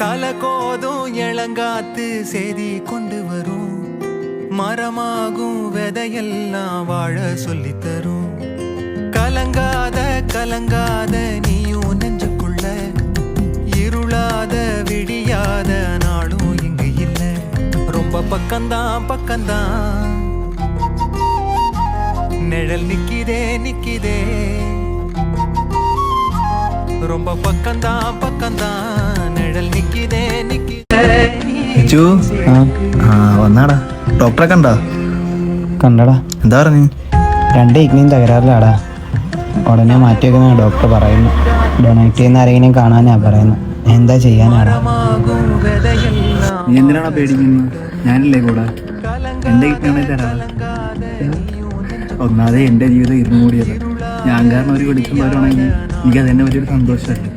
தலகோதும் இளங்காத்து செய்தி கொண்டு வரும், மரமாகும் விதையெல்லாம் வாழ சொல்லி தரும். கலங்காத கலங்காத நீயும் நெஞ்சுக்குள்ள, இருளாத விடியாத நாளும் இங்கு இல்ல. ரொம்ப பக்கம்தான் பக்கம்தான் நிழல் நிக்கிதே நிக்கிதே, ரொம்ப பக்கம்தான் பக்கம்தான் நிழல் നിക്കിതേ നിക്കിതേ. വന്നാടാ, ഡോക്ടറെ കണ്ടോ? കണ്ടടാ. എന്താ പറഞ്ഞു? 2 കിഡ്നിയും തകരാറിലാടാ. ഉടനെ മാറ്റി വെക്കുന്ന ഡോക്ടർ പറയുന്നു. ഡൊണേറ്റ് ചെയ്യുന്ന ആരെങ്കിലും കാണാനാ പറയുന്നു. എന്താ ചെയ്യാനാടാ? നീ എന്തിനാണോ പേടിക്കുന്നത്? ഞാനില്ലേ കൂടെ. എൻ്റെ കിഡ്നി തരാം. ഒന്നാതെ എൻ്റെ ജീവിതം ഇരുന്നുകൂടിയത് ഞാൻ കാരണം ഒരു വിളിക്കുന്നവരാണെങ്കിൽ എനിക്കത് തന്നെ വലിയൊരു സന്തോഷമല്ലേ.